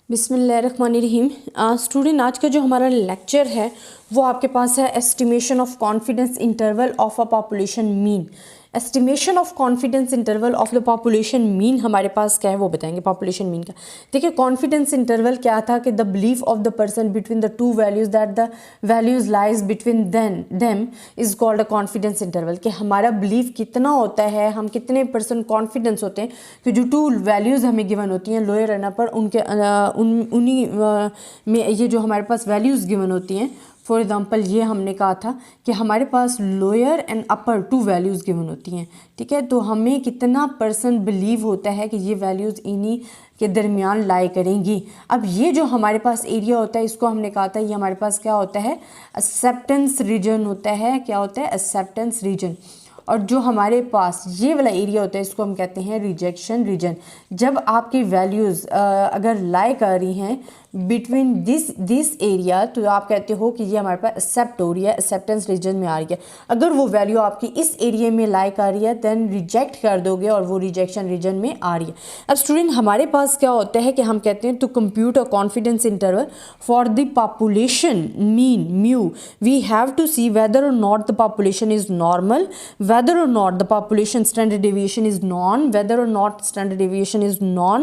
बिस्मिल्लाहिर्रहमानिर्रहीम। स्टूडेंट, आज का जो हमारा लेक्चर है वो आपके पास है estimation of confidence interval of a population mean. Estimation of confidence interval of the population mean हमारे पास क्या है वो बताएंगे। पॉपुलेशन मीन का देखिए, कॉन्फिडेंस इंटरवल क्या था कि the belief of the person between the two values that the values lies between them is called a confidence interval. कि हमारा बिलीफ कितना होता है, हम कितने % कॉन्फिडेंस होते हैं कि जो टू वैल्यूज हमें गिवन होती हैं लोअर एंड अपर, उनके उन्हीं में ये जो हमारे पास वैल्यूज़ गिवन होती हैं। फॉर एग्ज़ाम्पल ये हमने कहा था कि हमारे पास lower and upper two values given होती हैं, ठीक है। तो हमें कितना % बिलीव होता है कि ये वैल्यूज़ इन्हीं के दरमियान लाई करेंगी। अब ये जो हमारे पास एरिया होता है इसको हमने कहा था ये हमारे पास क्या होता है, एक्सेप्टेंस रीजन होता है। क्या होता है? Acceptance region. और जो हमारे पास ये वाला एरिया होता है इसको हम कहते हैं रिजेक्शन रीजन। जब आपकी वैल्यूज़ अगर लाई कर रही हैं बिटवीन दिस एरिया तो आप कहते हो कि ये हमारे पास एक्सेप्ट हो रही है, एक्सेप्टेंस रीजन में आ रही है। अगर वो वैल्यू आपकी इस एरिया में लाई कर रही है देन रिजेक्ट कर दोगे और वो रिजेक्शन रीजन में आ रही है। अब स्टूडेंट, हमारे पास क्या होता है कि हम कहते हैं to compute a confidence interval for the population mean mu we have to see whether और not the population is normal, whether or not the population standard deviation is known, whether or not standard deviation is known,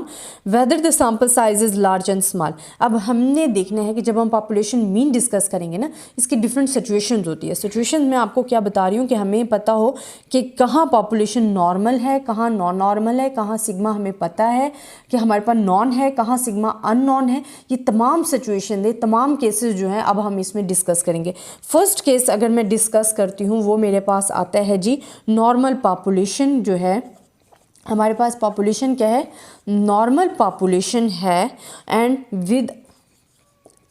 whether the sample size is large and small। अब हमने देखना है कि जब हम population mean discuss करेंगे ना, इसकी डिफरेंट सिचुएशंस होती है। सिचुएशन में आपको क्या बता रही हूँ कि हमें पता हो कि कहाँ पॉपुलेशन नॉर्मल है, कहाँ नॉन नॉर्मल है, कहाँ सिग्मा हमें पता है कि हमारे पास नॉन है, कहाँ सिग्मा अननॉन है। ये तमाम सिचुएशन है, तमाम केसेस जो हैं अब हम इसमें डिस्कस करेंगे। फर्स्ट केस अगर मैं डिस्कस करती हूँ वो मेरे पास आता है जी नॉर्मल पॉपुलेशन। जो है हमारे पास पॉपुलेशन क्या है, नॉर्मल पॉपुलेशन है एंड विद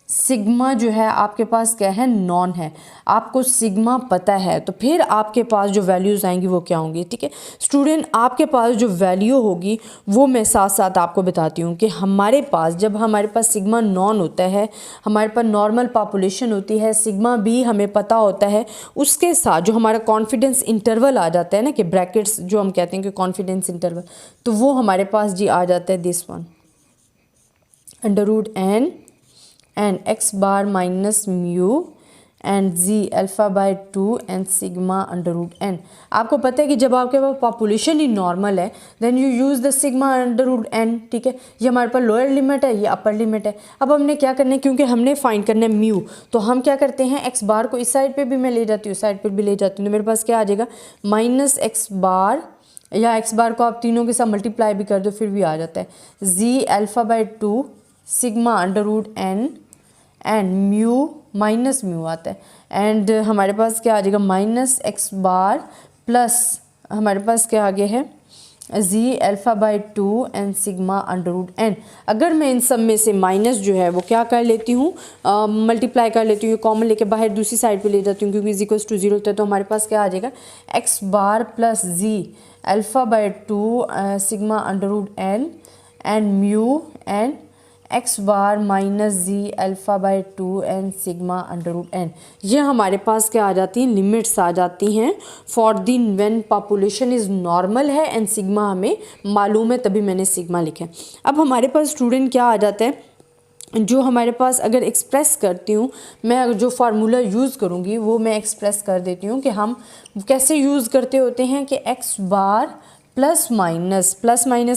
सिग्मा जो है आपके पास क्या है, नॉन है। आपको सिग्मा पता है तो फिर आपके पास जो वैल्यूज़ आएंगी वो क्या होंगी, ठीक है स्टूडेंट। आपके पास जो वैल्यू होगी वो मैं साथ साथ आपको बताती हूँ कि हमारे पास जब हमारे पास सिग्मा नॉन होता है, हमारे पास नॉर्मल पॉपुलेशन होती है, सिग्मा भी हमें पता होता है, उसके साथ जो हमारा कॉन्फिडेंस इंटरवल आ जाता है ना, कि ब्रैकेट्स जो हम कहते हैं कि कॉन्फिडेंस इंटरवल, तो वो हमारे पास जी आ जाता है this one √n and x bar minus mu and z alpha by 2 and sigma √n। आपको पता है कि जब आपके पास पॉपुलेशन ही नॉर्मल है then you use the sigma √n, ठीक है। ये हमारे पास लोअर लिमिट है, ये अपर लिमिट है। अब हमने क्या करना है, क्योंकि हमने फाइंड करना है म्यू, तो हम क्या करते हैं एक्स बार को इस साइड पे भी मैं ले जाती हूँ, इस साइड पर भी ले जाती हूँ, तो मेरे पास क्या आ जाएगा -x बार, या x बार को आप तीनों के साथ मल्टीप्लाई भी कर दो फिर भी आ जाता है z alpha by 2 sigma √n and mu minus mu आता है। एंड हमारे पास क्या आ जाएगा -x बार प्लस हमारे पास क्या आगे है z alpha by 2 and sigma √n। अगर मैं इन सब में से माइनस जो है वो क्या कर लेती हूँ, मल्टीप्लाई कर लेती हूँ, कॉमन लेके बाहर दूसरी साइड पे ले जाती हूँ क्योंकि = 0 होता है, तो हमारे पास क्या आ जाएगा x bar plus z alpha by 2 sigma √n and mu and x bar minus z alpha by 2 and sigma √n। ये हमारे पास क्या आ जाती हैं, लिमिट्स आ जाती हैं for the when population is normal है एंड सिग्मा हमें मालूम है, तभी मैंने सिग्मा लिखा है। अब हमारे पास स्टूडेंट क्या आ जाता है, जो हमारे पास अगर एक्सप्रेस करती हूँ मैं, जो फार्मूला यूज़ करूँगी वो मैं एक्सप्रेस कर देती हूँ कि हम कैसे यूज़ करते होते हैं कि x बार प्लस माइनस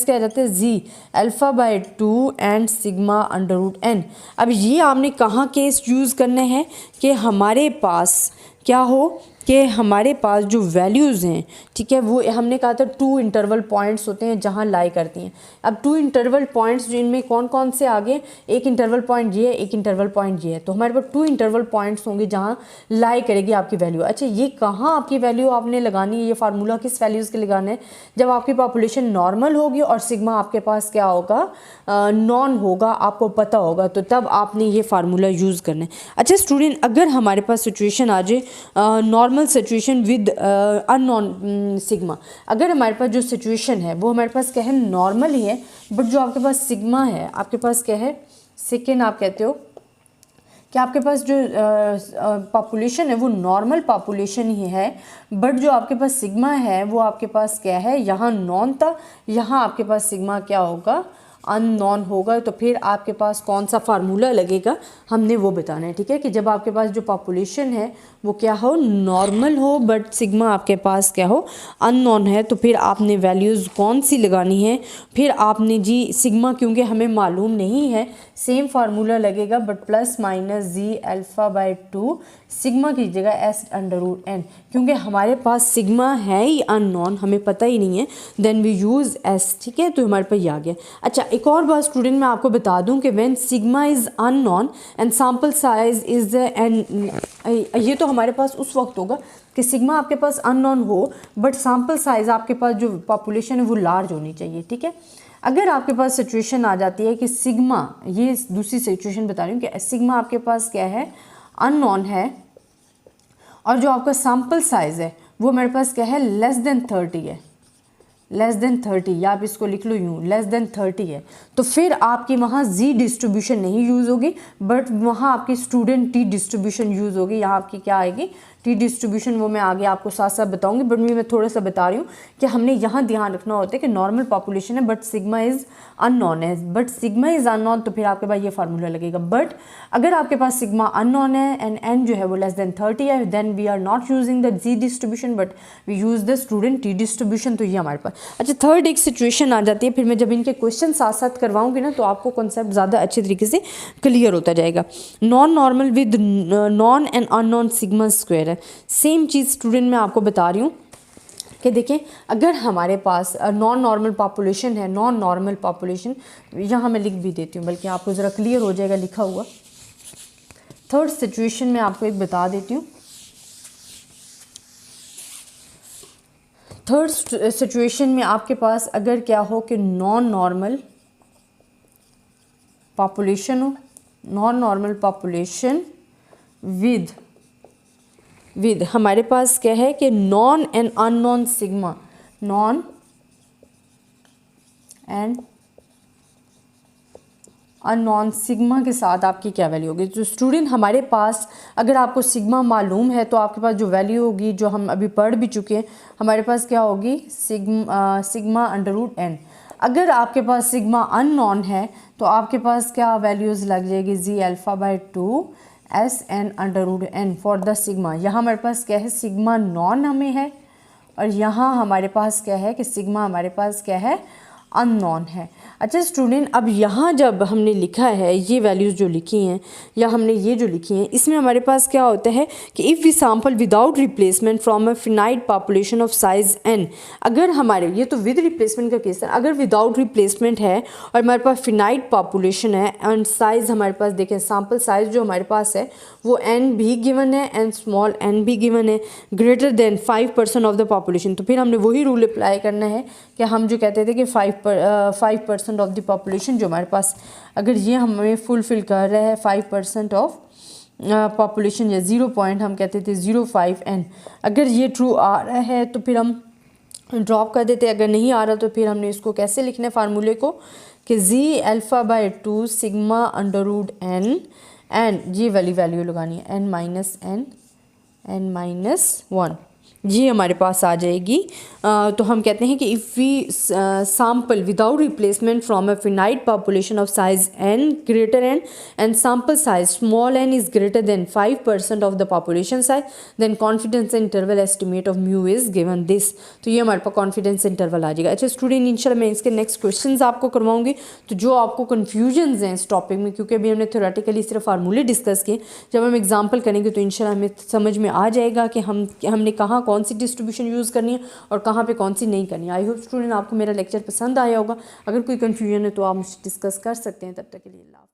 क्या आ जाता है z alpha by 2 and sigma √n। अब ये आपने कहाँ केस यूज़ करना है कि हमारे पास क्या हो कि हमारे पास जो वैल्यूज़ हैं, ठीक है, वो हमने कहा था 2 इंटरवल पॉइंट्स होते हैं जहाँ लाई करती हैं। अब 2 इंटरवल पॉइंट्स जिनमें कौन कौन से आगे, एक इंटरवल पॉइंट ये है, एक इंटरवल पॉइंट ये है, तो हमारे पास 2 इंटरवल पॉइंट्स होंगे जहाँ लाई करेगी आपकी वैल्यू। अच्छा, ये कहाँ आपकी वैल्यू आपने लगानी है, ये फार्मूला किस वैल्यूज़ के लगाना है, जब आपकी पॉपुलेशन नॉर्मल होगी और सिग्मा आपके पास क्या होगा, नॉन होगा, आपको पता होगा, तो तब आपने ये फार्मूला यूज़ करना है। अच्छा स्टूडेंट, अगर हमारे पास सिचुएशन आ जाए normal situation with unknown sigma, अगर हमारे पास जो सिचुएशन है वो हमारे पास क्या है, नॉर्मल ही है, बट जो आपके पास सिग्मा है आपके पास क्या है, सेकेंड आप कहते हो कि आपके पास जो पॉपुलेशन है वो नॉर्मल पॉपुलेशन ही है, बट जो आपके पास सिग्मा है वो आपके पास क्या है, यहाँ नॉन था, यहाँ आपके पास सिग्मा क्या होगा, अननोन होगा तो फिर आपके पास कौन सा फार्मूला लगेगा हमने वो बताना है, ठीक है। कि जब आपके पास जो पॉपुलेशन है वो क्या हो, नॉर्मल हो, बट सिग्मा आपके पास क्या हो, अननोन है, तो फिर आपने वैल्यूज़ कौन सी लगानी है। फिर आपने जी सिग्मा क्योंकि हमें मालूम नहीं है, सेम फार्मूला लगेगा but plus minus Z alpha by 2 sigma की जगह एस अंडर रूट एन, क्योंकि हमारे पास सिग्मा है ही अननोन, हमें पता ही नहीं है, देन वी यूज़ एस, ठीक है। तो हमारे पास ये आ गया। अच्छा, एक और बात स्टूडेंट मैं आपको बता दूं कि when sigma is unknown and sample size is and, ये तो हमारे पास उस वक्त होगा कि सिग्मा आपके पास अननोन हो बट सैम्पल साइज़ आपके पास जो पॉपुलेशन है वो लार्ज होनी चाहिए, ठीक है। अगर आपके पास सिचुएशन आ जाती है कि सिग्मा, ये दूसरी सिचुएशन बता रही हूँ कि सिग्मा आपके पास क्या है, अननोन है, और जो आपका सैम्पल साइज़ है वो मेरे पास क्या है, लेस देन 30 है, लेस देन 30, या आप इसको लिख लो यूँ, लेस देन 30 है, तो फिर आपकी वहाँ जी डिस्ट्रीब्यूशन नहीं यूज़ होगी बट वहाँ आपकी स्टूडेंट टी डिस्ट्रीब्यूशन यूज़ होगी। यहाँ आपकी क्या आएगी, टी डिस्ट्रीब्यूशन, वो मैं आगे आपको साथ साथ बताऊंगी, बट मैं थोड़ा सा बता रही हूँ कि हमने यहाँ ध्यान रखना होता है कि नॉर्मल पॉपुलेशन है बट सिग्मा इज़ अननोन है, बट सिग्मा इज़ अननोन तो फिर आपके पास ये फार्मूला लगेगा। बट अगर आपके पास सिग्मा अननोन है एंड एन जो है वो लेस देन 30 है, then we are not using the Z distribution but we use the student T distribution, तो ये हमारे पास। अच्छा, थर्ड एक सिचुएशन आ जाती है, फिर मैं जब इनके क्वेश्चन साथ साथ करवाऊंगी ना तो आपको कॉन्सेप्ट ज़्यादा अच्छे तरीके से क्लियर होता जाएगा। Non normal with non and unknown sigma square है, सेम चीज़ स्टूडेंट मैं आपको बता रही हूँ कि देखें, अगर हमारे पास नॉन नॉर्मल पॉपुलेशन है, नॉन नॉर्मल पॉपुलेशन, यहाँ मैं लिख भी देती हूँ बल्कि आपको ज़रा क्लियर हो जाएगा लिखा हुआ। थर्ड सिचुएशन में आपको एक बता देती हूँ। थर्ड सिचुएशन में आपके पास अगर क्या हो कि नॉन नॉर्मल पॉपुलेशन हो, नॉन नॉर्मल पॉपुलेशन विद हमारे पास क्या है कि non and unknown sigma, non and unknown sigma के साथ आपकी क्या वैल्यू होगी। तो स्टूडेंट हमारे पास अगर आपको सिग्मा मालूम है तो आपके पास जो वैल्यू होगी, जो हम अभी पढ़ भी चुके हैं, हमारे पास क्या होगी, सिग्मा अंडर रूट एन। अगर आपके पास सिग्मा अननोन है तो आपके पास क्या वैल्यूज़ लग जाएगी, Z alpha by 2 S N under root N for the sigma. यहाँ हमारे पास क्या है, सिग्मा नॉन हमें है, और यहाँ हमारे पास क्या है कि सिग्मा हमारे पास क्या है, अननोन है। अच्छा स्टूडेंट, अब यहाँ जब हमने लिखा है ये वैल्यूज़ जो लिखी हैं या हमने ये जो लिखी हैं, इसमें हमारे पास क्या होता है कि if we sample without replacement from a finite population of size N, अगर हमारे, ये तो विद रिप्लेसमेंट का केस है, अगर विदाउट रिप्लेसमेंट है और हमारे पास फिनाइट पॉपुलेशन है एंड साइज़ हमारे पास देखें, सैम्पल साइज़ जो हमारे पास है वो एन भी गिवन है एंड स्मॉल एन भी गिवन है, greater than 5% of the population, तो फिर हमने वही रूल अप्लाई करना है कि हम जो कहते थे कि 5% ऑफ द पॉपुलेशन जो हमारे पास, अगर ये हमें फुलफिल कर रहा है 5% ऑफ पॉपुलेशन या 0 पॉइंट हम कहते थे 0.5 एन, अगर ये ट्रू आ रहा है तो फिर हम ड्रॉप कर देते, अगर नहीं आ रहा तो फिर हमने इसको कैसे लिखना है फार्मूले को कि Z alpha by 2 sigma under root N and ये वाली वैल्यू लगानी है एन माइनस 1, ये हमारे पास आ जाएगी। तो हम कहते हैं कि if we sample without replacement from a finite population of size N greater N and sample size small N is greater than 5% of the population size, then confidence interval estimate of mu is given this, तो ये हमारे पास confidence interval आ जाएगा। अच्छा student, इंशाल्लाह मैं इसके next questions आपको करवाऊंगी, तो जो आपको कन्फ्यूजन्स हैं इस टॉपिक में, क्योंकि अभी हमने थ्योरेटिकली सिर्फ फार्मूले डिस्कस किए, जब हम एग्जाम्पल करेंगे तो इंशाल्लाह हमें समझ में आ जाएगा कि हमने कहाँ कौन सी डिस्ट्रीब्यूशन यूज़ करनी है और कहाँ पे कौन सी नहीं करनी है। आई होप स्टूडेंट आपको मेरा लेक्चर पसंद आया होगा, अगर कोई कन्फ्यूजन है तो आप मुझसे डिस्कस कर सकते हैं। तब तक के लिए